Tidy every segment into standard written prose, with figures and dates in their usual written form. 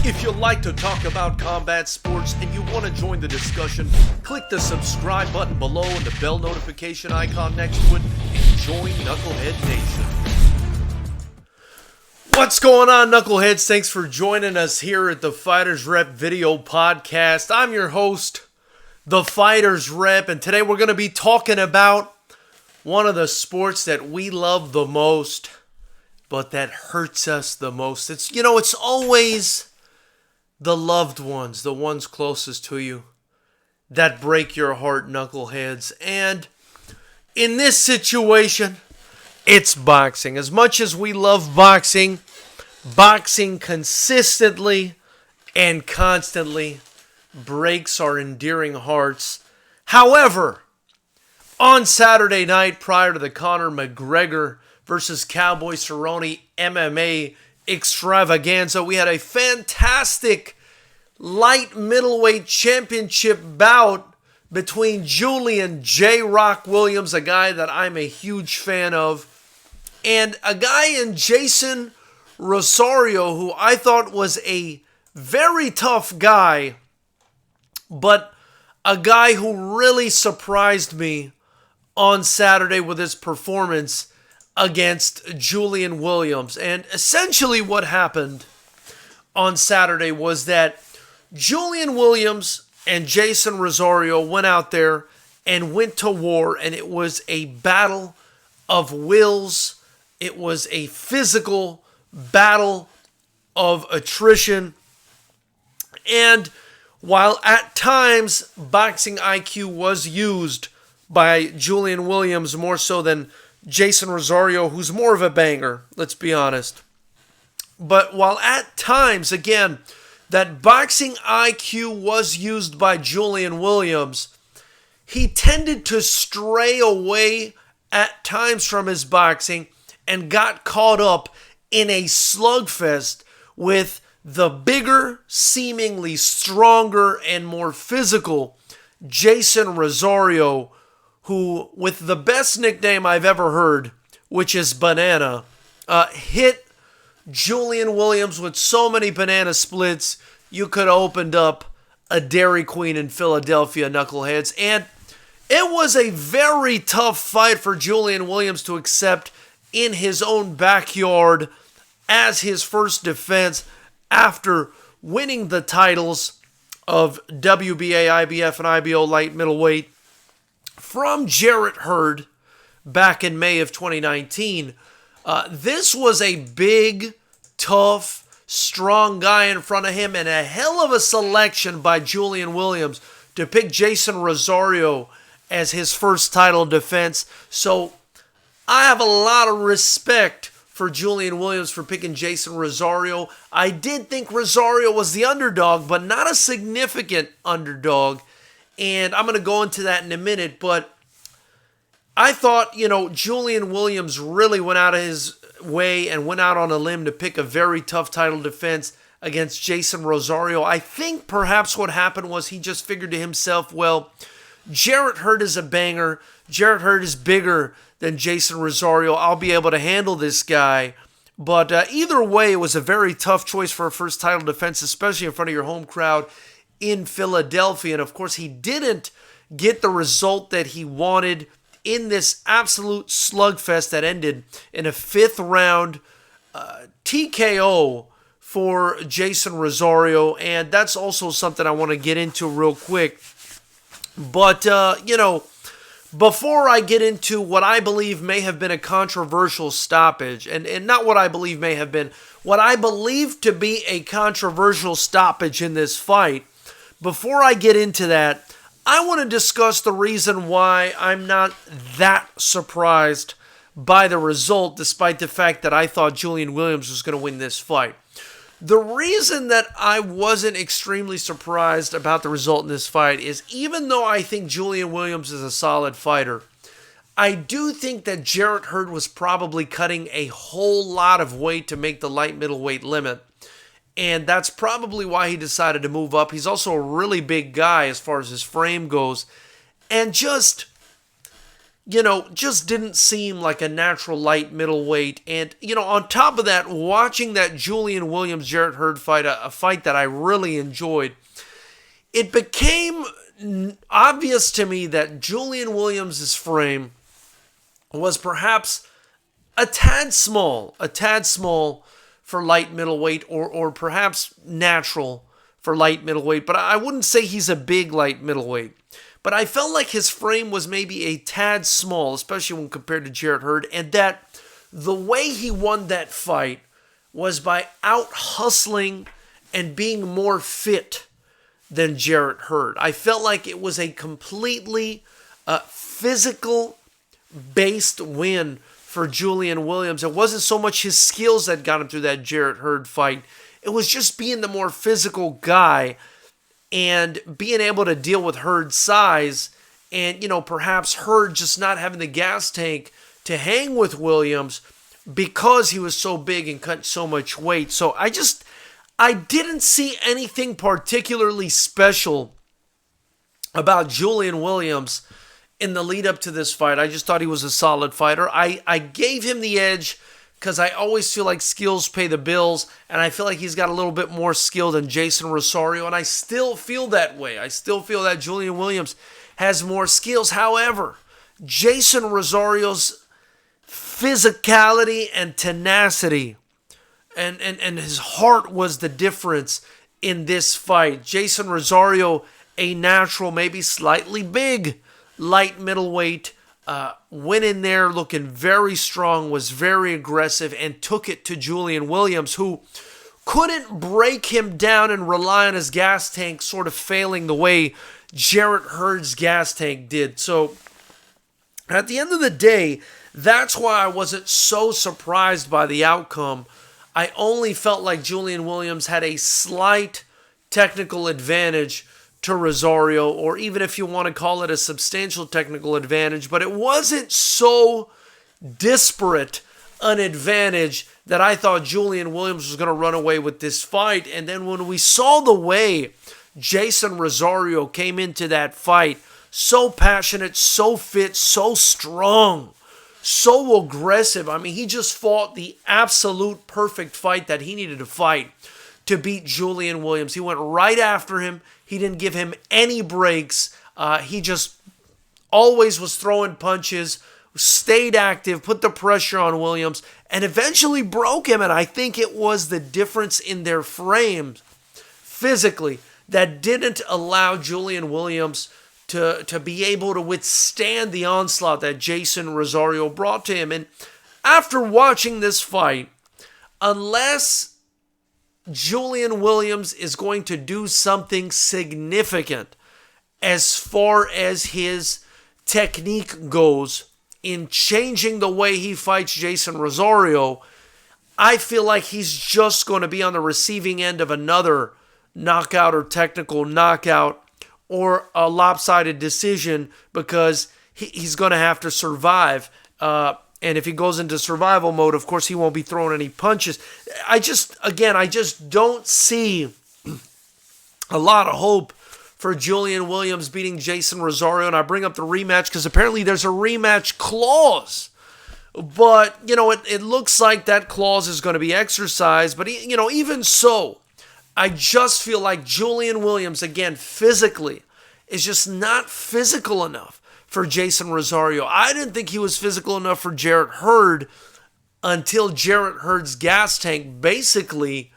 If you like to talk about combat sports and you want to join the discussion, click the subscribe button below and the bell notification icon next to it and join Knucklehead Nation. What's going on, Knuckleheads? Thanks for joining us here at the Fighters Rep video podcast. I'm your host, the Fighters Rep, and today we're going to be talking about one of the sports that we love the most, but that hurts us the most. It's always the loved ones, the ones closest to you, that break your heart, knuckleheads. And in this situation, it's boxing. As much as we love boxing, boxing consistently and constantly breaks our endearing hearts. However, on Saturday night, prior to the Conor McGregor versus Cowboy Cerrone MMA extravaganza, we had a fantastic light middleweight championship bout between Julian J. Rock Williams, a guy that I'm a huge fan of, and a guy in Jeison Rosario, who I thought was a very tough guy, but a guy who really surprised me on Saturday with his performance against Julian Williams. And essentially what happened on Saturday was that Julian Williams and Jeison Rosario went out there and went to war, and it was a battle of wills. It was a physical battle of attrition. And while at times boxing IQ was used by Julian Williams more so than Jeison Rosario, who's more of a banger, let's be honest. But while at times, again, that boxing IQ was used by Julian Williams, he tended to stray away at times from his boxing and got caught up in a slugfest with the bigger, seemingly stronger, and more physical Jeison Rosario, who, with the best nickname I've ever heard, which is Banana, hit Julian Williams with so many banana splits, you could have opened up a Dairy Queen in Philadelphia, knuckleheads. And it was a very tough fight for Julian Williams to accept in his own backyard as his first defense after winning the titles of WBA, IBF, and IBO light middleweight from Jarrett Hurd back in May of 2019. This was a big, tough, strong guy in front of him, and a hell of a selection by Julian Williams to pick Jeison Rosario as his first title defense. So I have a lot of respect for Julian Williams for picking Jeison Rosario. I did think Rosario was the underdog, but not a significant underdog. And I'm going to go into that in a minute, but I thought, Julian Williams really went out of his way and went out on a limb to pick a very tough title defense against Jeison Rosario. I think perhaps what happened was he just figured to himself, well, Jarrett Hurd is a banger. Jarrett Hurd is bigger than Jeison Rosario. I'll be able to handle this guy. But either way, it was a very tough choice for a first title defense, especially in front of your home crowd in Philadelphia. And of course, he didn't get the result that he wanted in this absolute slugfest that ended in a fifth round TKO for Jeison Rosario. And that's also something I want to get into real quick. But, before I get into what I believe may have been a controversial stoppage, and not what I believe may have been, what I believe to be a controversial stoppage in this fight, before I get into that, I want to discuss the reason why I'm not that surprised by the result, despite the fact that I thought Julian Williams was going to win this fight. The reason that I wasn't extremely surprised about the result in this fight is, even though I think Julian Williams is a solid fighter, I do think that Jarrett Hurd was probably cutting a whole lot of weight to make the light middleweight limit. And that's probably why he decided to move up. He's also a really big guy as far as his frame goes. And just, just didn't seem like a natural light middleweight. And, on top of that, watching that Julian Williams-Jarrett Hurd fight, a fight that I really enjoyed, it became obvious to me that Julian Williams' frame was perhaps a tad small for light middleweight, or perhaps natural for light middleweight. But I wouldn't say he's a big light middleweight. But I felt like his frame was maybe a tad small, especially when compared to Jarrett Hurd, and that the way he won that fight was by out-hustling and being more fit than Jarrett Hurd. I felt like it was a completely physical-based win for Julian Williams. It wasn't so much his skills that got him through that Jarrett Hurd fight. It was just being the more physical guy and being able to deal with Hurd's size, and, perhaps Hurd just not having the gas tank to hang with Williams because he was so big and cut so much weight. So I didn't see anything particularly special about Julian Williams in the lead up to this fight. I just thought he was a solid fighter. I gave him the edge because I always feel like skills pay the bills, and I feel like he's got a little bit more skill than Jeison Rosario, and I still feel that way. I still feel that Julian Williams has more skills. However, Jeison Rosario's physicality and tenacity and his heart was the difference in this fight. Jeison Rosario, a natural, maybe slightly big light middleweight, went in there looking very strong, was very aggressive, and took it to Julian Williams, who couldn't break him down and rely on his gas tank sort of failing the way Jarrett Hurd's gas tank did. So at the end of the day, that's why I wasn't so surprised by the outcome. I only felt like Julian Williams had a slight technical advantage to Rosario, or even if you want to call it a substantial technical advantage, but it wasn't so disparate an advantage that I thought Julian Williams was going to run away with this fight. And then when we saw the way Jeison Rosario came into that fight, so passionate, so fit, so strong, so aggressive. I mean, he just fought the absolute perfect fight that he needed to fight to beat Julian Williams. He went right after him. He didn't give him any breaks. He just always was throwing punches, stayed active, put the pressure on Williams, and eventually broke him. And I think it was the difference in their frames physically that didn't allow Julian Williams to be able to withstand the onslaught that Jeison Rosario brought to him. And after watching this fight, unless Julian Williams is going to do something significant as far as his technique goes in changing the way he fights Jeison Rosario, I feel like he's just going to be on the receiving end of another knockout or technical knockout or a lopsided decision, because he's going to have to survive. And if he goes into survival mode, of course, he won't be throwing any punches. I just don't see a lot of hope for Julian Williams beating Jeison Rosario. And I bring up the rematch because apparently there's a rematch clause. But, it looks like that clause is going to be exercised. But, even so, I just feel like Julian Williams, again, physically, is just not physical enough for Jeison Rosario. I didn't think he was physical enough for Jarrett Hurd until Jarrett Hurd's gas tank basically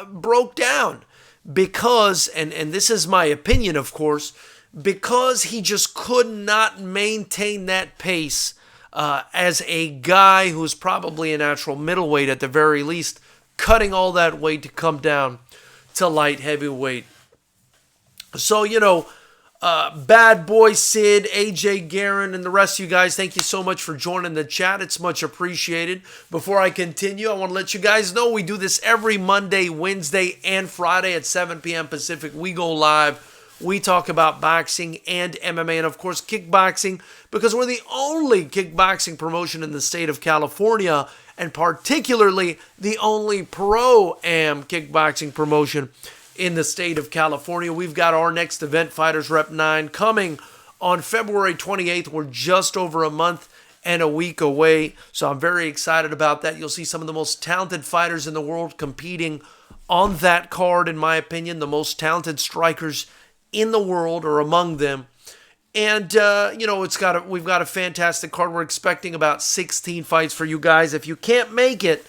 broke down. Because, and this is my opinion, of course, because he just could not maintain that pace as a guy who's probably a natural middleweight at the very least, cutting all that weight to come down to light heavyweight. So, Bad Boy Sid, AJ Guerin, and the rest of you guys, thank you so much for joining the chat. It's much appreciated. Before I continue, I want to let you guys know we do this every Monday, Wednesday, and Friday at 7 p.m. Pacific. We go live. We talk about boxing and MMA and, of course, kickboxing, because we're the only kickboxing promotion in the state of California, and particularly the only pro-am kickboxing promotion in the state of California. We've got our next event, Fighters Rep 9, coming on February 28th. We're just over a month and a week away, so I'm very excited about that. You'll see some of the most talented fighters in the world competing on that card, in my opinion. The most talented strikers in the world are among them. And, we've got a fantastic card. We're expecting about 16 fights for you guys. If you can't make it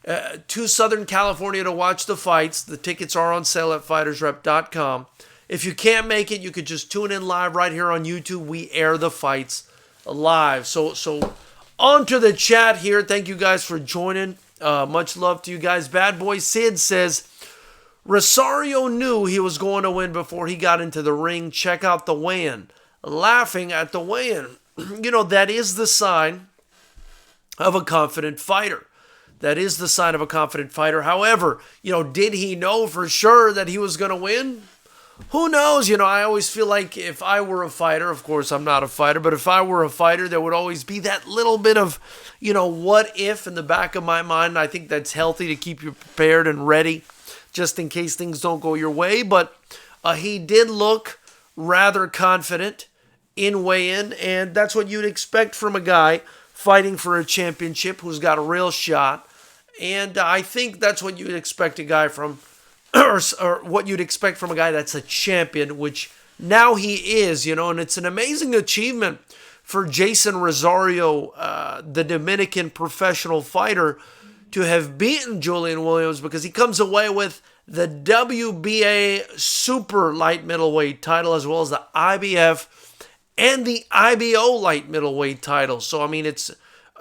to Southern California to watch the fights, the tickets are on sale at fightersrep.com. If you can't make it, you could just tune in live right here on YouTube. We air the fights live. So on to the chat here. Thank you guys for joining. Much love to you guys. Bad Boy Sid says, Rosario knew he was going to win before he got into the ring. Check out the weigh-in. Laughing at the weigh-in. That is the sign of a confident fighter. That is the sign of a confident fighter. However, did he know for sure that he was going to win? Who knows? I always feel like if I were a fighter, of course I'm not a fighter, but if I were a fighter, there would always be that little bit of, what if in the back of my mind. And I think that's healthy to keep you prepared and ready just in case things don't go your way. But he did look rather confident in weigh-in, and that's what you'd expect from a guy fighting for a championship who's got a real shot. And I think that's what you'd expect a guy from, or what you'd expect from a guy that's a champion, which now he is, and it's an amazing achievement for Jeison Rosario, the Dominican professional fighter, to have beaten Julian Williams, because he comes away with the WBA super light middleweight title, as well as the IBF and the IBO light middleweight title. So, it's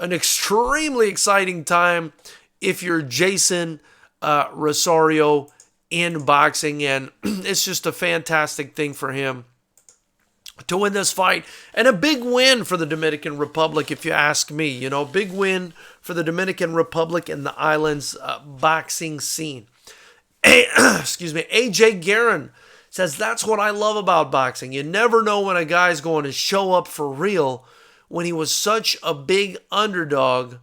an extremely exciting time if you're Jeison Rosario in boxing, and it's just a fantastic thing for him to win this fight, and a big win for the Dominican Republic, if you ask me. Big win for the Dominican Republic and the island's boxing scene. AJ Guerin says, that's what I love about boxing. You never know when a guy's going to show up for real. When he was such a big underdog,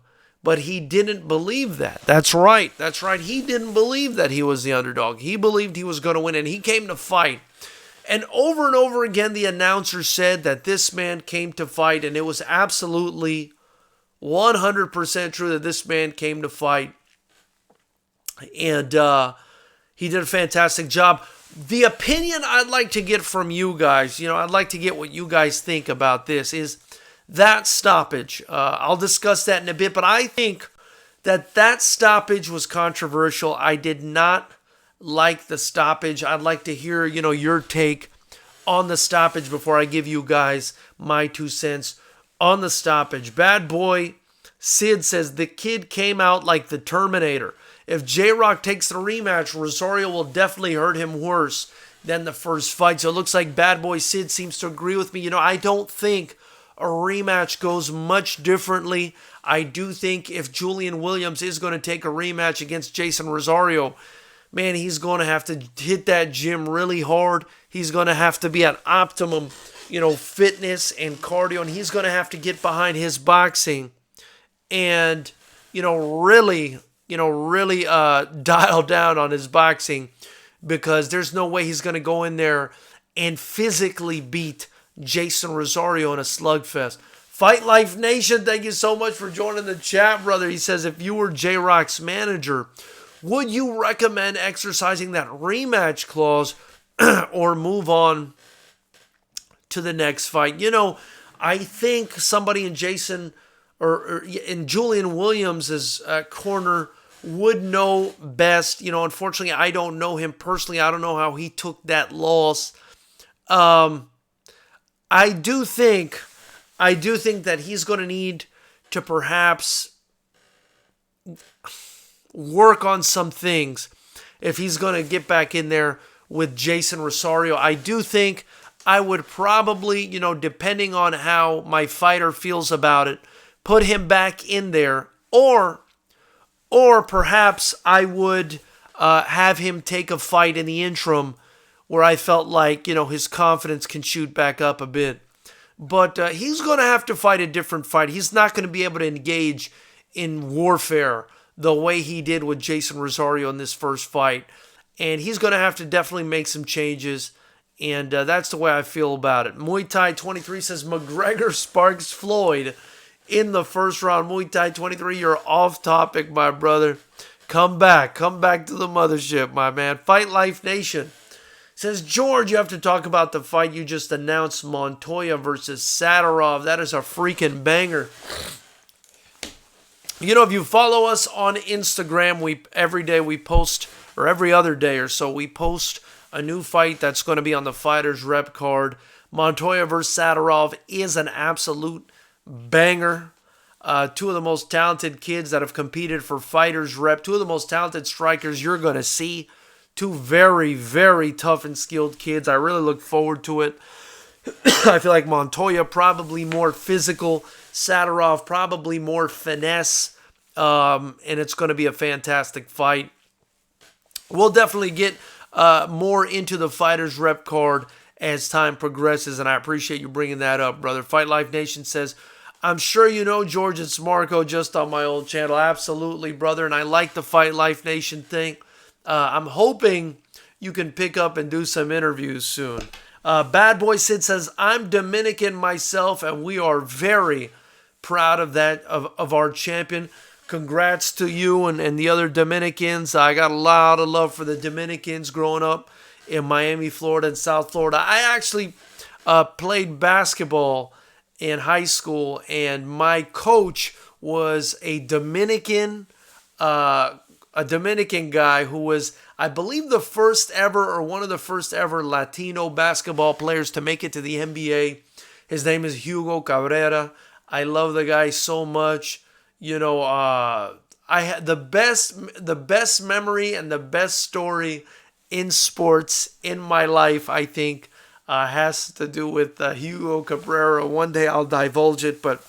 but he didn't believe that. That's right. He didn't believe that he was the underdog. He believed he was going to win, and he came to fight. And over again, the announcer said that this man came to fight, and it was absolutely 100% true that this man came to fight. And he did a fantastic job. The opinion I'd like to get from you guys, I'd like to get what you guys think about this, is that stoppage. I'll discuss that in a bit, but I think that stoppage was controversial. I did not like the stoppage. I'd like to hear, your take on the stoppage before I give you guys my 2 cents on the stoppage. Bad Boy Sid says, the kid came out like the Terminator. If J-Rock takes the rematch, Rosario will definitely hurt him worse than the first fight. So it looks like Bad Boy Sid seems to agree with me. I don't think a rematch goes much differently. I do think if Julian Williams is going to take a rematch against Jeison Rosario, man, he's going to have to hit that gym really hard. He's going to have to be at optimum, fitness and cardio, and he's going to have to get behind his boxing and, really dial down on his boxing, because there's no way he's going to go in there and physically beat Jeison Rosario in a slugfest. Fight Life Nation, thank you so much for joining the chat, brother. He says, if you were J-Rock's manager, would you recommend exercising that rematch clause or move on to the next fight? I think somebody in Jeison or in Julian Williams' corner would know best. Unfortunately, I don't know him personally. I don't know how he took that loss. I do think that he's going to need to perhaps work on some things if he's going to get back in there with Jeison Rosario. I do think I would probably, depending on how my fighter feels about it, put him back in there, or perhaps I would have him take a fight in the interim where I felt like, his confidence can shoot back up a bit. But he's going to have to fight a different fight. He's not going to be able to engage in warfare the way he did with Jeison Rosario in this first fight. And he's going to have to definitely make some changes And that's the way I feel about it. Muay Thai 23 says McGregor sparks Floyd in the first round. Muay Thai 23, you're off topic, my brother. Come back to the mothership, my man. Fight Life Nation says, George, you have to talk about the fight you just announced, Montoya versus Sadarov. That is a freaking banger. You know, if you follow us on Instagram, every day we post, or every other day or so, we post a new fight that's going to be on the Fighters Rep card. Montoya versus Sadarov is an absolute banger. Two of the most talented kids that have competed for Fighters Rep. Two of the most talented strikers you're going to see. Two very, very tough and skilled kids. I really look forward to it. I feel like Montoya probably more physical. Sadarov probably more finesse. And it's going to be a fantastic fight. We'll definitely get more into the Fighters Rep card as time progresses, and I appreciate you bringing that up, brother. Fight Life Nation says, I'm sure you know George, it's Marco just on my old channel. Absolutely, brother, and I like the Fight Life Nation thing. I'm hoping you can pick up and do some interviews soon. Bad Boy Sid says, I'm Dominican myself, and we are very proud of that, of our champion. Congrats to you and the other Dominicans. I got a lot of love for the Dominicans growing up in Miami, Florida, and South Florida. I actually played basketball in high school, and my coach was a Dominican guy who was, I believe, the first ever or one of the first ever Latino basketball players to make it to the NBA. His name is Hugo Cabrera. I love the guy so much. You know, I had the best memory and the best story in sports in my life, I think, has to do with Hugo Cabrera. One day I'll divulge it, but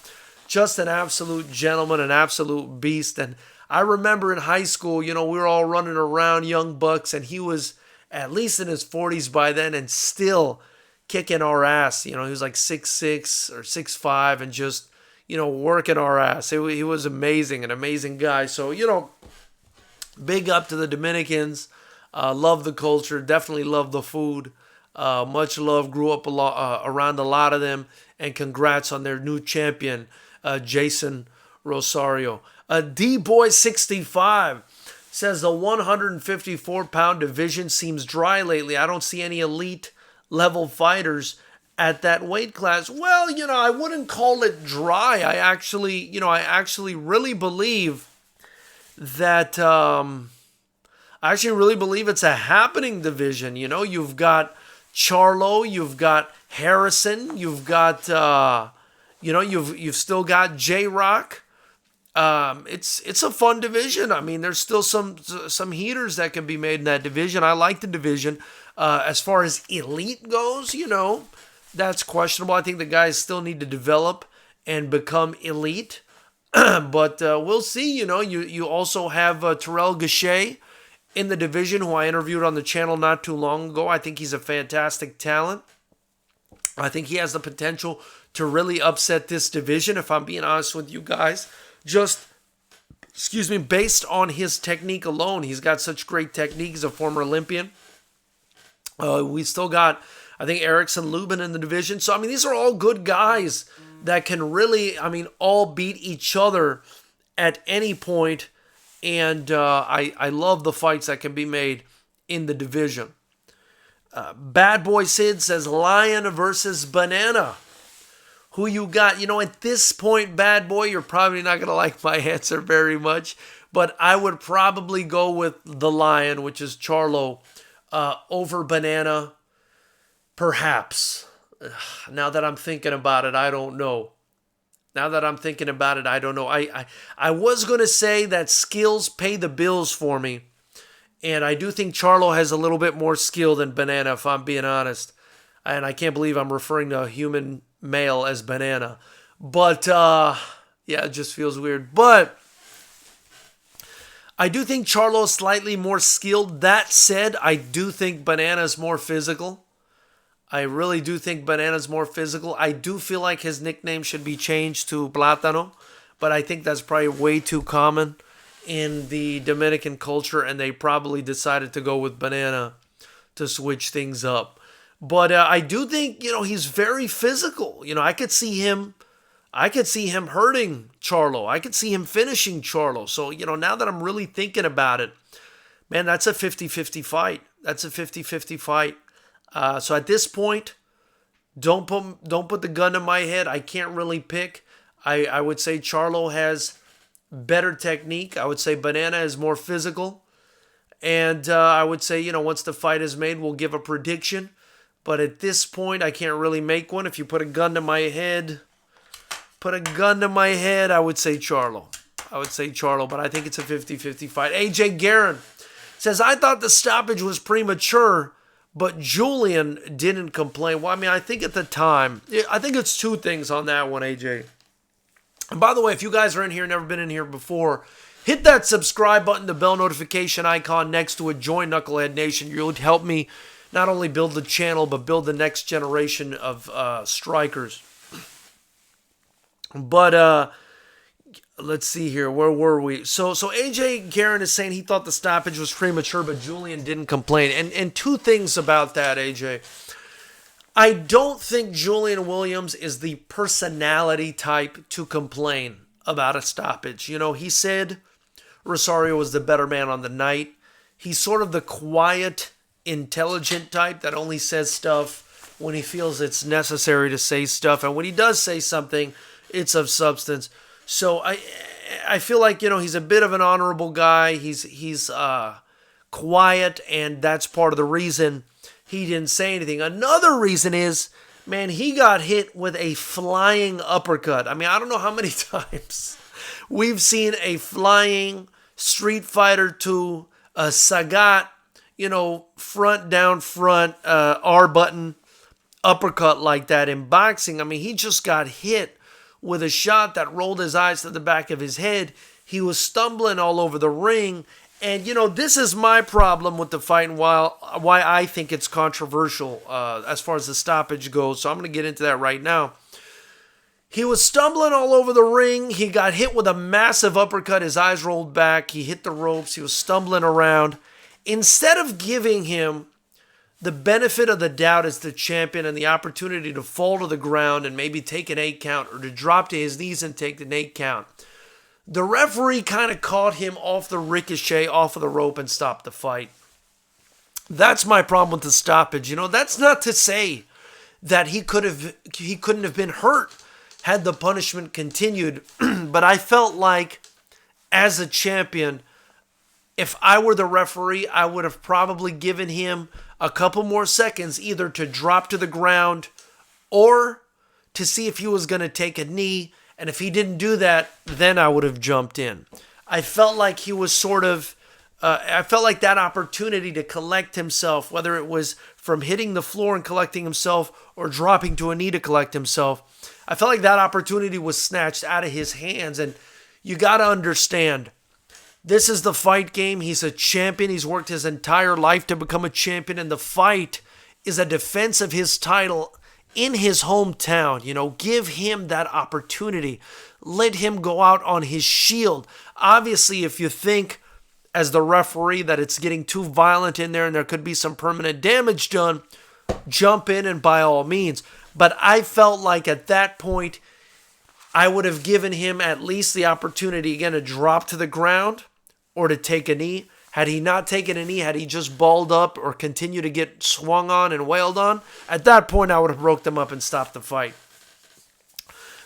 just an absolute gentleman, an absolute beast. And I remember in high school, you know, we were all running around, young bucks, and he was at least in his 40s by then and still kicking our ass. You know, he was like 6'6" or 6'5", and just, you know, working our ass. He was amazing, an amazing guy. So, you know, big up to the Dominicans. Love the culture. Definitely love the food. Much love. Grew up around a lot of them. And congrats on their new champion, Jeison Rosario. D-Boy65 says the 154-pound division seems dry lately. I don't see any elite level fighters at that weight class. Well, you know, I wouldn't call it dry. I actually really believe that, it's a happening division. You know, you've got Charlo, you've got Harrison, you've got, you've still got J-Rock. It's a fun division. I mean, there's still some heaters that can be made in that division. I like the division. As far as elite goes, you know, that's questionable. I think the guys still need to develop and become elite. But we'll see. You know, you also have Terrell Gachet in the division, who I interviewed on the channel not too long ago. I think he's a fantastic talent. I think he has the potential to really upset this division, if I'm being honest with you guys. Just, based on his technique alone. He's got such great technique. He's a former Olympian. We still got, I think, Erickson Lubin in the division. So, I mean, these are all good guys that can really, all beat each other at any point. And I love the fights that can be made in the division. Bad Boy Sid says Lion versus Banana. Who you got? You know, at this point, Bad Boy, you're probably not going to like my answer very much. But I would probably go with the Lion, which is Charlo, over Banana. Perhaps. Now that I'm thinking about it, I don't know. I was going to say that skills pay the bills for me. And I do think Charlo has a little bit more skill than Banana, if I'm being honest. And I can't believe I'm referring to a human male as Banana. But, it just feels weird. But I do think Charlo is slightly more skilled. That said, I do think Banana is more physical. I really do think Banana's more physical. I do feel like his nickname should be changed to Plátano, but I think that's probably way too common in the Dominican culture, and they probably decided to go with Banana to switch things up. But I do think, he's very physical. I could see him hurting Charlo. I could see him finishing Charlo. So, now that I'm really thinking about it, man, that's a 50-50 fight. That's a 50-50 fight. So at this point, don't put the gun to my head. I can't really pick. I would say Charlo has better technique. I would say Banana is more physical. And I would say, once the fight is made, we'll give a prediction. But at this point, I can't really make one. If you put a gun to my head, I would say Charlo. But I think it's a 50-50 fight. AJ Guerin says, I thought the stoppage was premature, but Julian didn't complain. Well, I mean, I think at the time, I think it's two things on that one, AJ. And by the way, if you guys are in here, never been in here before, hit that subscribe button, the bell notification icon next to it. Join Knucklehead Nation. You'll help me not only build the channel, but build the next generation of strikers. But let's see here. Where were we? So AJ Guerin is saying he thought the stoppage was premature, but Julian didn't complain. And two things about that, AJ. I don't think Julian Williams is the personality type to complain about a stoppage. He said Rosario was the better man on the night. He's sort of the quiet, intelligent type that only says stuff when he feels it's necessary to say stuff. And when he does say something, it's of substance. So I feel like, he's a bit of an honorable guy. He's quiet, and that's part of the reason he didn't say anything. Another reason is, man, he got hit with a flying uppercut. I mean, I don't know how many times we've seen a flying Street Fighter 2, a Sagat, front down front, R button uppercut like that in boxing. I mean, he just got hit with a shot that rolled his eyes to the back of his head. He was stumbling all over the ring. And, this is my problem with the fight and why I think it's controversial as far as the stoppage goes. So I'm going to get into that right now. He was stumbling all over the ring. He got hit with a massive uppercut. His eyes rolled back. He hit the ropes. He was stumbling around. Instead of giving him the benefit of the doubt as the champion and the opportunity to fall to the ground and maybe take an 8 count or to drop to his knees and take an 8 count, the referee kind of caught him off the ricochet, off of the rope, and stopped the fight. That's my problem with the stoppage. That's not to say that he couldn't have been hurt had the punishment continued. But I felt like, as a champion, if I were the referee, I would have probably given him a couple more seconds either to drop to the ground or to see if he was going to take a knee. And if he didn't do that, then I would have jumped in. I felt like he was I felt like that opportunity to collect himself, whether it was from hitting the floor and collecting himself or dropping to a knee to collect himself, I felt like that opportunity was snatched out of his hands. And you got to understand, this is the fight game. He's a champion. He's worked his entire life to become a champion. And the fight is a defense of his title in his hometown. Give him that opportunity. Let him go out on his shield. Obviously, if you think as the referee that it's getting too violent in there and there could be some permanent damage done, jump in and by all means. But I felt like at that point, I would have given him at least the opportunity again to drop to the ground or to take a knee. Had he not taken a knee, had he just balled up or continued to get swung on and wailed on, at that point I would have broke them up and stopped the fight.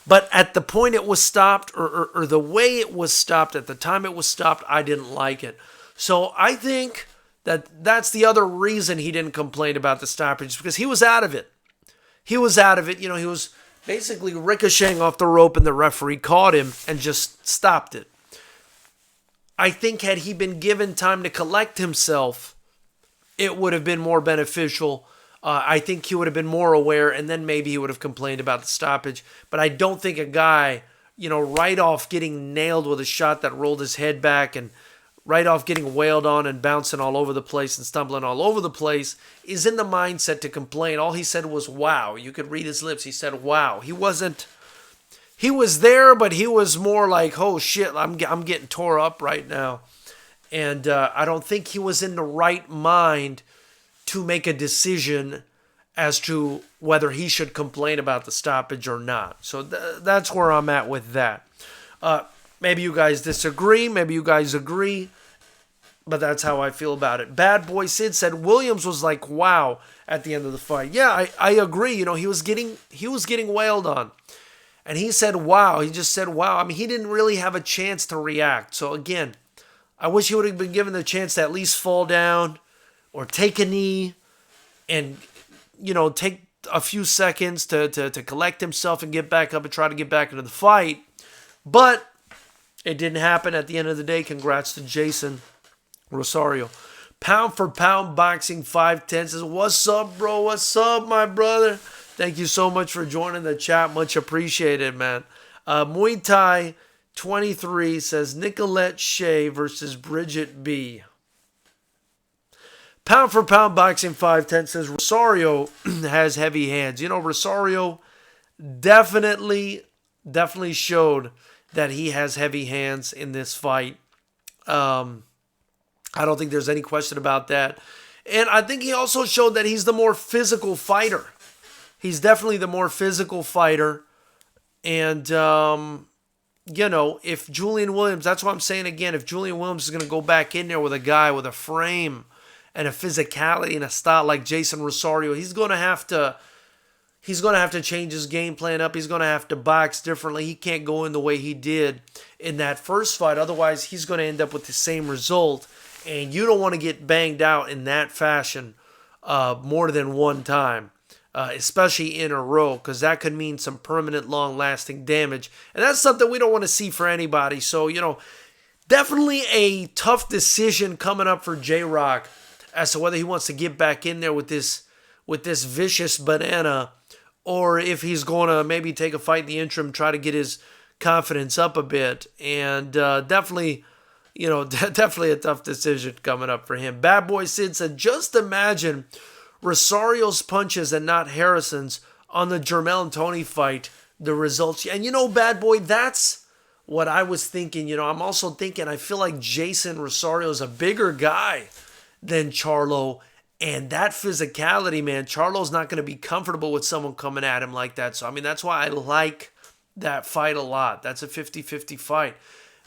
But at the point it was stopped, or the way it was stopped, at the time it was stopped, I didn't like it. So I think that's the other reason he didn't complain about the stoppage, because he was out of it. He was basically ricocheting off the rope and the referee caught him and just stopped it. I think had he been given time to collect himself, it would have been more beneficial. I think he would have been more aware, and then maybe he would have complained about the stoppage. But I don't think a guy, right off getting nailed with a shot that rolled his head back and right off getting wailed on and bouncing all over the place and stumbling all over the place is in the mindset to complain. All he said was, wow. You could read his lips. He said, wow. He was there, but he was more like, oh shit, I'm getting tore up right now. And I don't think he was in the right mind to make a decision as to whether he should complain about the stoppage or not. So that's where I'm at with that. Maybe you guys disagree, maybe you guys agree, but that's how I feel about it. Bad Boy Sid said Williams was like, wow, at the end of the fight. Yeah, I agree. You know, he was getting wailed on. And he said, wow. He just said, wow. I mean, he didn't really have a chance to react. So again, I wish he would have been given the chance to at least fall down or take a knee and, you know, take a few seconds to collect himself and get back up and try to get back into the fight. But it didn't happen at the end of the day. Congrats to Jeison Rosario. Pound for Pound Boxing 510 says, what's up, bro? What's up, my brother? Thank you so much for joining the chat. Much appreciated, man. Muay Thai 23 says, Nicolette Shea versus Bridget B. Pound for Pound Boxing 510 says, Rosario has heavy hands. You know, Rosario definitely showed that he has heavy hands in this fight. I don't think there's any question about that. And I think he also showed that he's the more physical fighter. He's definitely the more physical fighter. And, you know, if Julian Williams, that's what I'm saying again, if Julian Williams is going to go back in there with a guy with a frame and a physicality and a style like Jeison Rosario, he's going to have to change his game plan up. He's going to have to box differently. He can't go in the way he did in that first fight. Otherwise, he's going to end up with the same result. And you don't want to get banged out in that fashion more than one time, especially in a row, because that could mean some permanent, long-lasting damage. And that's something we don't want to see for anybody. So, you know, definitely a tough decision coming up for J-Rock as to whether he wants to get back in there with this vicious banana, or if he's going to maybe take a fight in the interim, try to get his confidence up a bit. And definitely, you know, definitely a tough decision coming up for him. Bad Boy Sid said, just imagine Rosario's punches and not Harrison's on the Jermell and Tony fight, the results. And, you know, Bad Boy, that's what I was thinking. You know, I'm also thinking, I feel like Jeison Rosario is a bigger guy than Charlo. And that physicality, man, Charlo's not going to be comfortable with someone coming at him like that. So, I mean, that's why I like that fight a lot. That's a 50-50 fight.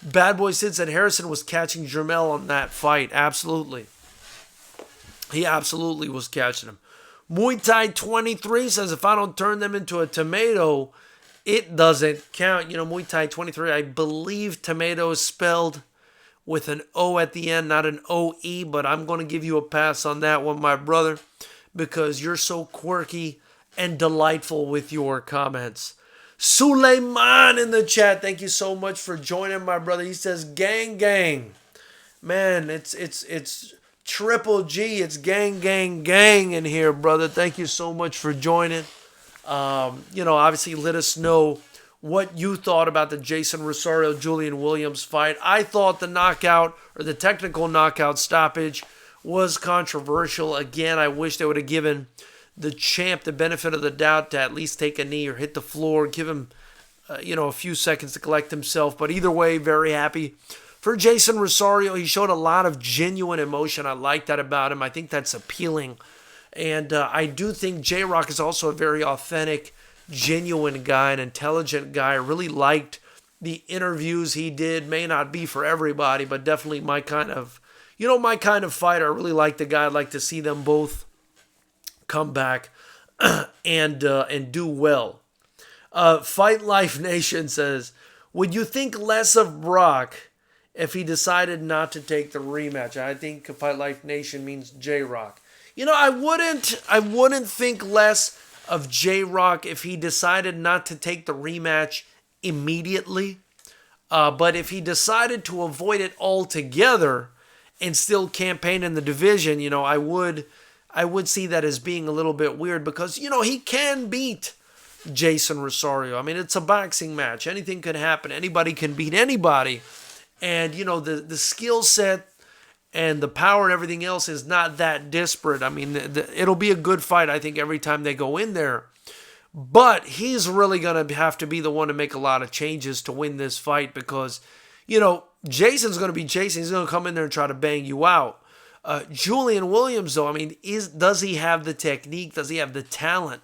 Bad Boy Sid said Harrison was catching Jermell on that fight. Absolutely. He absolutely was catching him. Muay Thai 23 says, if I don't turn them into a tomato, it doesn't count. You know, Muay Thai 23, I believe tomato is spelled with an O at the end, not an O-E, but I'm going to give you a pass on that one, my brother, because you're so quirky and delightful with your comments. Suleiman in the chat, thank you so much for joining, my brother. He says, gang, gang. Man, it's triple G. It's gang, gang, gang in here, brother. Thank you so much for joining. You know, obviously let us know what you thought about the Jeison Rosario Julian Williams fight. I thought the knockout, or the technical knockout stoppage, was controversial. Again, I wish they would have given the champ the benefit of the doubt to at least take a knee or hit the floor, give him, you know, a few seconds to collect himself. But either way, very happy for Jeison Rosario. He showed a lot of genuine emotion. I like that about him. I think that's appealing. And I do think J-Rock is also a very authentic, genuine guy, an intelligent guy. I really liked the interviews he did. May not be for everybody, but definitely my kind of, you know, my kind of fighter. I really like the guy. I'd like to see them both come back and do well. Fight Life Nation says, would you think less of Brock if he decided not to take the rematch? I think Fight Life Nation means J-Rock. You know, I wouldn't think less of J-Rock if he decided not to take the rematch immediately. But if he decided to avoid it altogether and still campaign in the division, you know, I would see that as being a little bit weird, because, you know, he can beat Jeison Rosario. I mean, it's a boxing match. Anything can happen. Anybody can beat anybody. And, you know, the skill set and the power and everything else is not that disparate. I mean, it'll be a good fight, I think, every time they go in there. But he's really going to have to be the one to make a lot of changes to win this fight, because, you know, Jason's going to be Jason. He's going to come in there and try to bang you out. Julian Williams, though, I mean, does he have the technique? Does he have the talent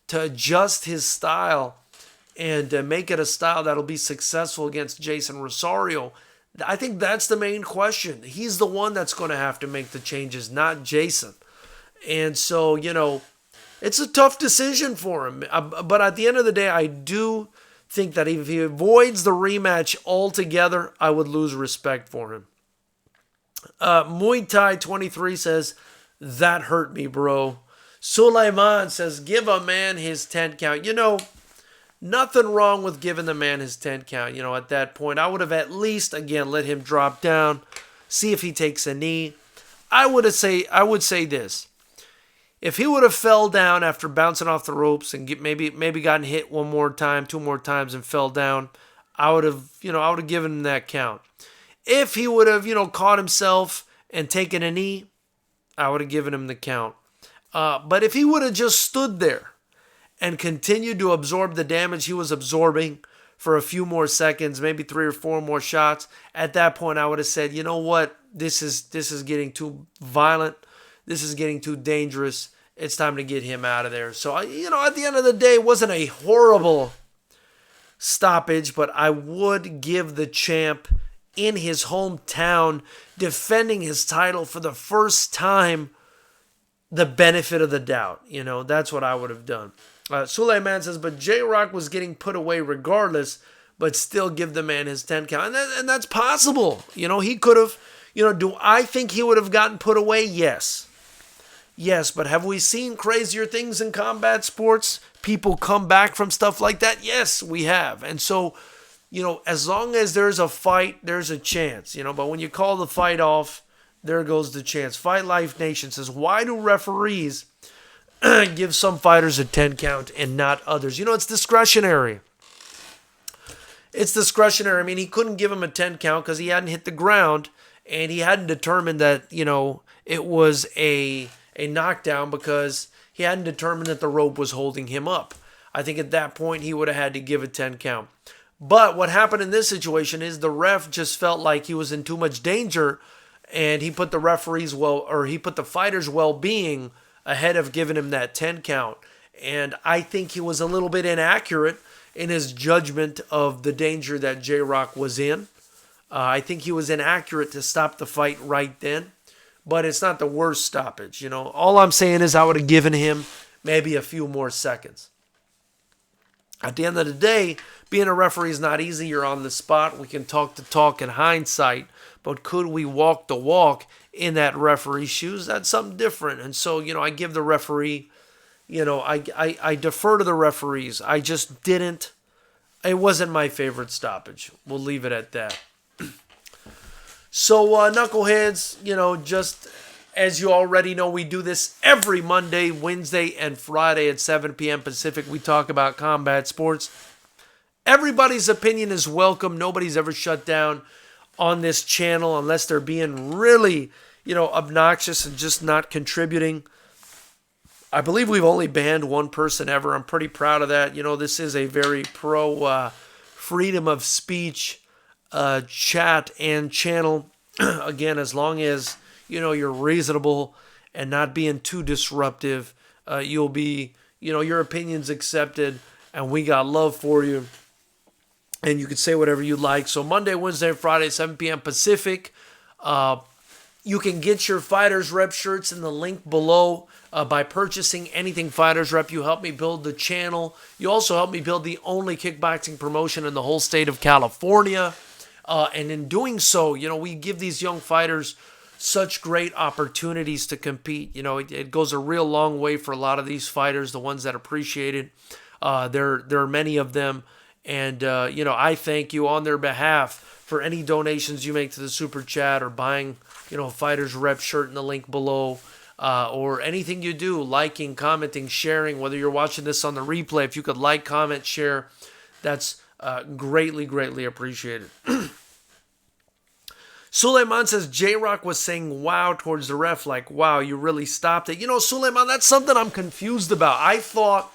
to adjust his style and make it a style that'll be successful against Jeison Rosario? I think that's the main question. He's the one that's going to have to make the changes, not Jeison. And so, it's a tough decision for him. But at the end of the day, I do think that if he avoids the rematch altogether, I would lose respect for him. Muay Thai 23 says, that hurt me, bro. Suleiman says, give a man his 10 count. Nothing wrong with giving the man his 10 count. At that point, I would have at least, again, let him drop down, see if he takes a knee. I would say this. If he would have fell down after bouncing off the ropes and maybe gotten hit one more time, two more times, and fell down, I would have given him that count. If he would have, caught himself and taken a knee, I would have given him the count. But if he would have just stood there and continued to absorb the damage he was absorbing for a few more seconds, maybe 3 or 4 more shots, at that point I would have said, you know what, this is getting too violent. This is getting too dangerous. It's time to get him out of there. So, at the end of the day, it wasn't a horrible stoppage, but I would give the champ in his hometown, defending his title for the first time, the benefit of the doubt. That's what I would have done. Suleiman says, but J-Rock was getting put away regardless, but still give the man his 10 count. And that's possible. He could have, do I think he would have gotten put away? Yes. Yes, but have we seen crazier things in combat sports? People come back from stuff like that? Yes, we have. And so, as long as there's a fight, there's a chance, but when you call the fight off, there goes the chance. Fight Life Nation says, why do referees give some fighters a 10 count and not others? It's discretionary. It's discretionary. I mean, he couldn't give him a 10 count because he hadn't hit the ground and he hadn't determined that, it was a knockdown because he hadn't determined that the rope was holding him up. I think at that point he would have had to give a 10 count. But what happened in this situation is the ref just felt like he was in too much danger and he put the fighter's well-being ahead of giving him that 10 count. And I think he was a little bit inaccurate in his judgment of the danger that J-Rock was in. I think he was inaccurate to stop the fight right then. But it's not the worst stoppage. All I'm saying is I would have given him maybe a few more seconds. At the end of the day, being a referee is not easy. You're on the spot. We can talk the talk in hindsight. But could we walk the walk in that referee's shoes? That's something different. And so, I give the referee, I defer to the referees. I just didn't. It wasn't my favorite stoppage. We'll leave it at that. So, knuckleheads, just as you already know, we do this every Monday, Wednesday, and Friday at 7 p.m. Pacific. We talk about combat sports. Everybody's opinion is welcome. Nobody's ever shut down on this channel unless they're being really, obnoxious and just not contributing. I believe we've only banned one person ever. I'm pretty proud of that. This is a very pro freedom of speech chat and channel. Again, as long as you're reasonable and not being too disruptive, you'll be your opinion's accepted and we got love for you and you can say whatever you like. So Monday, Wednesday, and Friday 7 p.m. Pacific. You can get your Fighters Rep shirts in the link below by purchasing anything Fighters Rep. You help me build the channel. You also help me build the only kickboxing promotion in the whole state of California. And in doing so, we give these young fighters such great opportunities to compete. It goes a real long way for a lot of these fighters, the ones that appreciate it. There are many of them. And, I thank you on their behalf for any donations you make to the Super Chat or buying, Fighters Rep shirt in the link below. Or anything you do, liking, commenting, sharing, whether you're watching this on the replay. If you could like, comment, share, that's greatly, greatly appreciated. Suleiman says J-Rock was saying wow towards the ref, like, wow, you really stopped it. Suleiman, that's something I'm confused about. I thought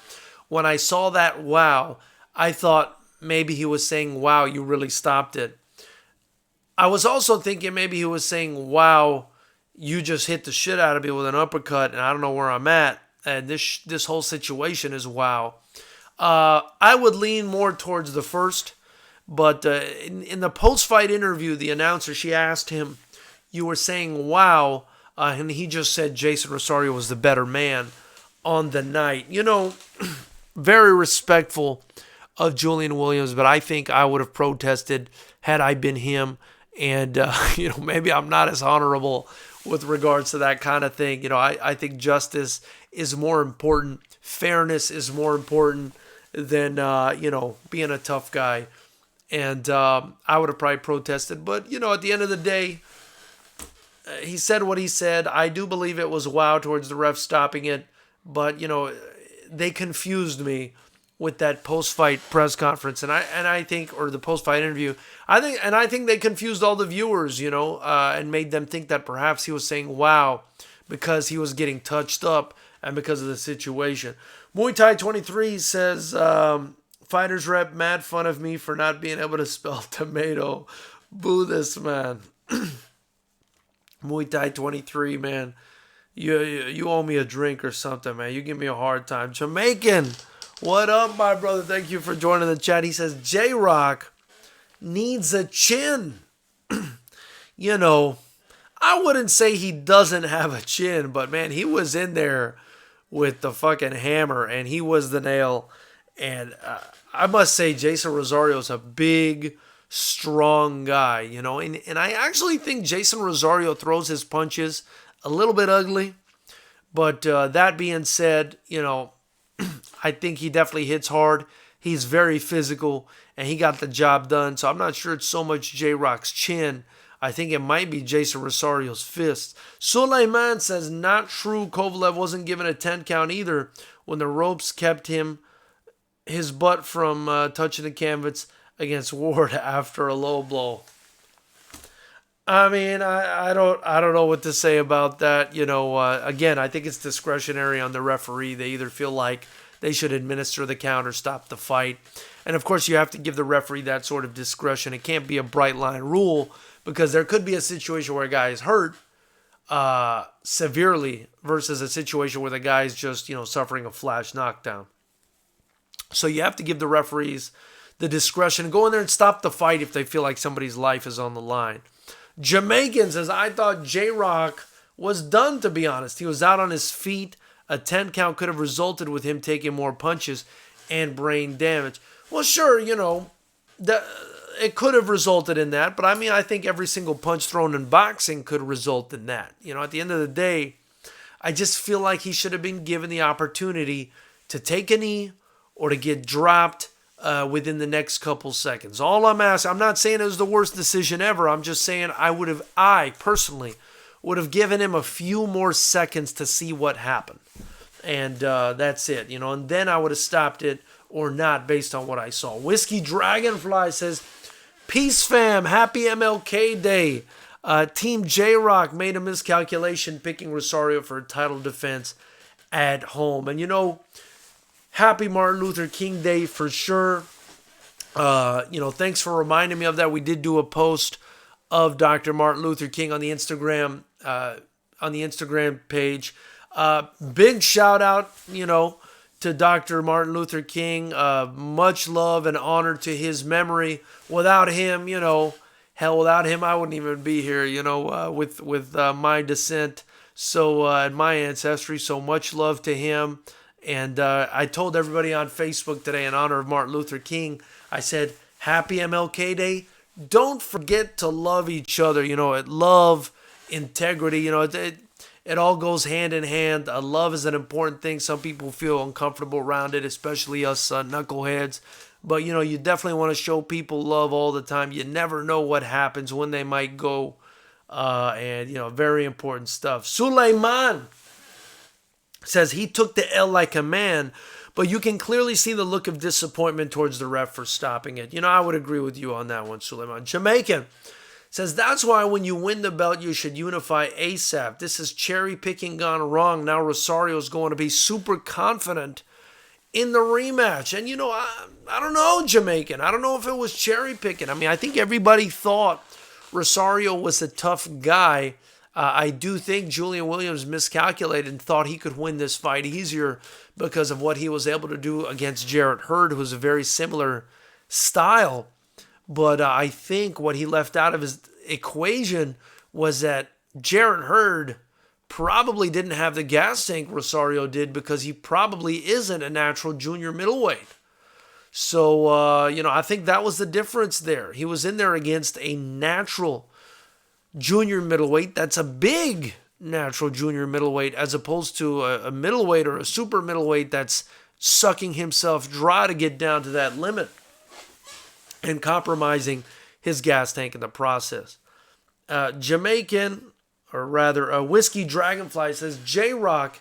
when I saw that wow, I thought maybe he was saying, wow, you really stopped it. I was also thinking maybe he was saying, wow, you just hit the shit out of me with an uppercut, and I don't know where I'm at. And this whole situation is wow. I would lean more towards the first, but in the post-fight interview, the announcer, she asked him, you were saying wow, and he just said Jeison Rosario was the better man on the night. Very respectful of Julian Williams, but I think I would have protested had I been him. And, maybe I'm not as honorable with regards to that kind of thing. I think justice is more important. Fairness is more important than, being a tough guy. And I would have probably protested. But, at the end of the day, he said what he said. I do believe it was wow towards the ref stopping it. But, they confused me with that post-fight press conference, and I think, or the post-fight interview, I think they confused all the viewers, and made them think that perhaps he was saying wow because he was getting touched up and because of the situation. Muay Thai 23 says, fighters rep mad fun of me for not being able to spell tomato. Boo this man. Muay Thai 23, man. You owe me a drink or something, man. You give me a hard time. Jamaican, what up, my brother? Thank you for joining the chat. He says, J-Rock needs a chin. I wouldn't say he doesn't have a chin, but, man, he was in there with the fucking hammer, and he was the nail. And I must say, Jeison Rosario's a big, strong guy, And I actually think Jeison Rosario throws his punches a little bit ugly. But that being said, I think he definitely hits hard. He's very physical, and he got the job done. So I'm not sure it's so much J-Rock's chin. I think it might be Jeison Rosario's fist. Suleiman says, not true. Kovalev wasn't given a 10 count either when the ropes kept his butt from touching the canvas against Ward after a low blow. I mean, I don't know what to say about that. Again, I think it's discretionary on the referee. They either feel like they should administer the count or stop the fight. And, of course, you have to give the referee that sort of discretion. It can't be a bright line rule because there could be a situation where a guy is hurt severely versus a situation where the guy is just, suffering a flash knockdown. So you have to give the referees the discretion. Go in there and stop the fight if they feel like somebody's life is on the line. Jamaican says, I thought J-Rock was done, to be honest. He was out on his feet. A 10 count could have resulted with him taking more punches and brain damage. Well, sure, it could have resulted in that. But, I think every single punch thrown in boxing could result in that. At the end of the day, I just feel like he should have been given the opportunity to take a knee or to get dropped within the next couple seconds. All I'm asking, I'm not saying it was the worst decision ever. I'm just saying I personally would have given him a few more seconds to see what happened. And that's it, and then I would have stopped it or not based on what I saw. Whiskey Dragonfly says, peace fam, happy MLK Day. Team J-Rock made a miscalculation picking Rosario for a title defense at home. And happy Martin Luther King Day for sure. Thanks for reminding me of that. We did do a post of Dr. Martin Luther King on the Instagram page. Big shout out, to Dr. Martin Luther King. Much love and honor to his memory. Without him, without him, I wouldn't even be here, with my descent, and my ancestry. So much love to him. And I told everybody on Facebook today in honor of Martin Luther King, I said, happy MLK Day. Don't forget to love each other. Love, integrity, it all goes hand in hand. Love is an important thing. Some people feel uncomfortable around it, especially us knuckleheads. But, you definitely want to show people love all the time. You never know what happens, when they might go. Very important stuff. Suleiman says he took the L like a man, but you can clearly see the look of disappointment towards the ref for stopping it. I would agree with you on that one, Suleiman. Jamaican says that's why when you win the belt, you should unify ASAP. This is cherry picking gone wrong. Now Rosario's going to be super confident in the rematch. And, I don't know, Jamaican. I don't know if it was cherry picking. I think everybody thought Rosario was a tough guy I do think Julian Williams miscalculated and thought he could win this fight easier because of what he was able to do against Jarrett Hurd, who's a very similar style. But I think what he left out of his equation was that Jarrett Hurd probably didn't have the gas tank Rosario did because he probably isn't a natural junior middleweight. So, I think that was the difference there. He was in there against a natural junior middleweight. That's a big natural junior middleweight as opposed to a middleweight or a super middleweight that's sucking himself dry to get down to that limit and compromising his gas tank in the process. Jamaican, or rather, Whiskey Dragonfly says, J-Rock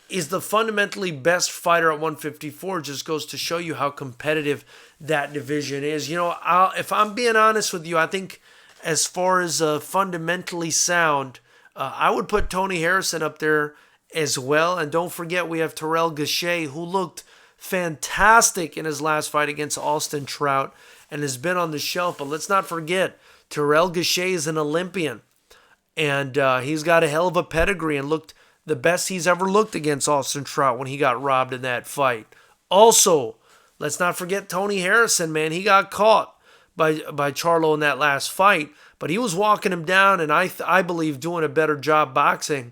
is the fundamentally best fighter at 154. Just goes to show you how competitive that division is. If I'm being honest with you, I think as far as fundamentally sound, I would put Tony Harrison up there as well. And don't forget, we have Terrell Gausha, who looked fantastic in his last fight against Austin Trout and has been on the shelf. But let's not forget, Terrell Gausha is an Olympian. And he's got a hell of a pedigree and looked the best he's ever looked against Austin Trout when he got robbed in that fight. Also, let's not forget Tony Harrison, man. He got caught by Charlo in that last fight, but he was walking him down and I believe doing a better job boxing.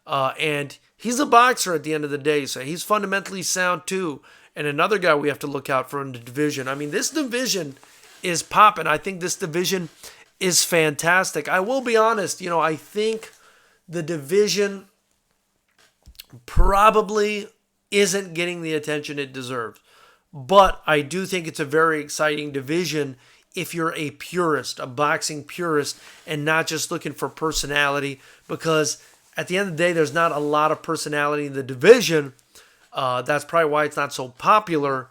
And he's a boxer at the end of the day, so he's fundamentally sound too. And another guy we have to look out for in the division. I mean, this division is popping. I think this division is fantastic. I will be honest, I think the division probably isn't getting the attention it deserves. But I do think it's a very exciting division if you're a purist, a boxing purist, and not just looking for personality, because at the end of the day, there's not a lot of personality in the division. That's probably why it's not so popular.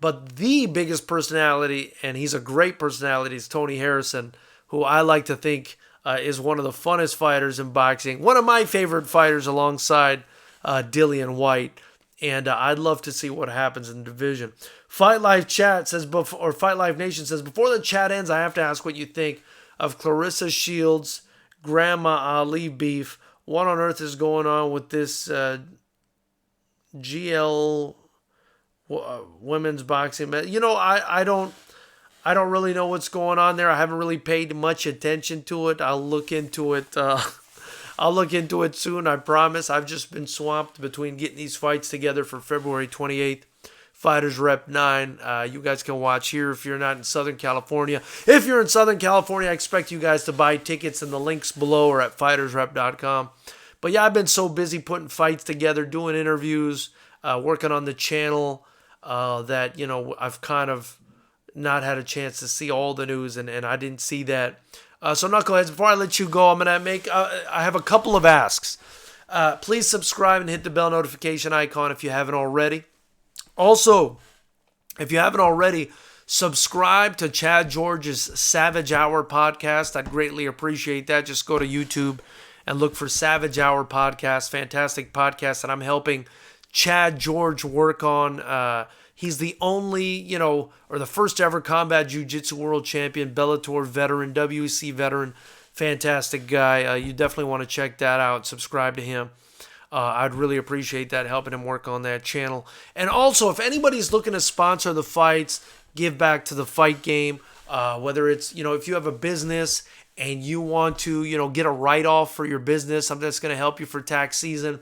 But the biggest personality, and he's a great personality, is Tony Harrison, who I like to think is one of the funnest fighters in boxing. One of my favorite fighters alongside Dillian White. And I'd love to see what happens in the division. Fight Life Chat says, Fight Life Nation says, before the chat ends, I have to ask what you think of Clarissa Shields, Grandma Ali beef. What on earth is going on with this GL women's boxing? I don't really know what's going on there. I haven't really paid much attention to it. I'll look into it. I'll look into it soon, I promise. I've just been swamped between getting these fights together for February 28th. Fighters Rep 9. You guys can watch here if you're not in Southern California. If you're in Southern California, I expect you guys to buy tickets, and the links below are at fightersrep.com. But yeah, I've been so busy putting fights together, doing interviews, working on the channel, that, I've kind of not had a chance to see all the news, and I didn't see that. So Knuckleheads, before I let you go, I'm going to I have a couple of asks. Please subscribe and hit the bell notification icon if you haven't already. Also, if you haven't already, subscribe to Chad George's Savage Hour podcast. I'd greatly appreciate that. Just go to YouTube and look for Savage Hour podcast. Fantastic podcast that I'm helping Chad George work on. He's the only, or the first ever combat jiu-jitsu world champion, Bellator veteran, WEC veteran. Fantastic guy. You definitely want to check that out. Subscribe to him. I'd really appreciate that, helping him work on that channel. And also, if anybody's looking to sponsor the fights, give back to the fight game, whether it's, if you have a business and you want to, get a write-off for your business, something that's going to help you for tax season,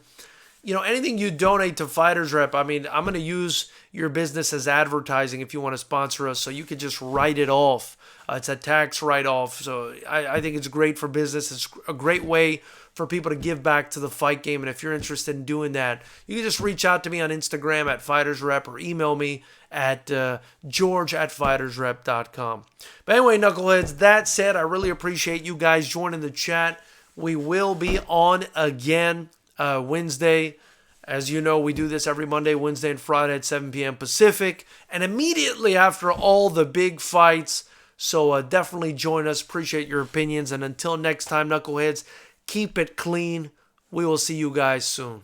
anything you donate to Fighters Rep, I'm going to use your business as advertising if you want to sponsor us, so you could just write it off. It's a tax write-off, so I think it's great for business. It's a great way for people to give back to the fight game, and if you're interested in doing that, you can just reach out to me on Instagram at FightersRep or email me at george@fightersrep.com. But anyway, Knuckleheads, that said, I really appreciate you guys joining the chat. We will be on again Wednesday. As you know, we do this every Monday, Wednesday, and Friday at 7 p.m. Pacific, and immediately after all the big fights. So definitely join us. Appreciate your opinions. And until next time, Knuckleheads, keep it clean. We will see you guys soon.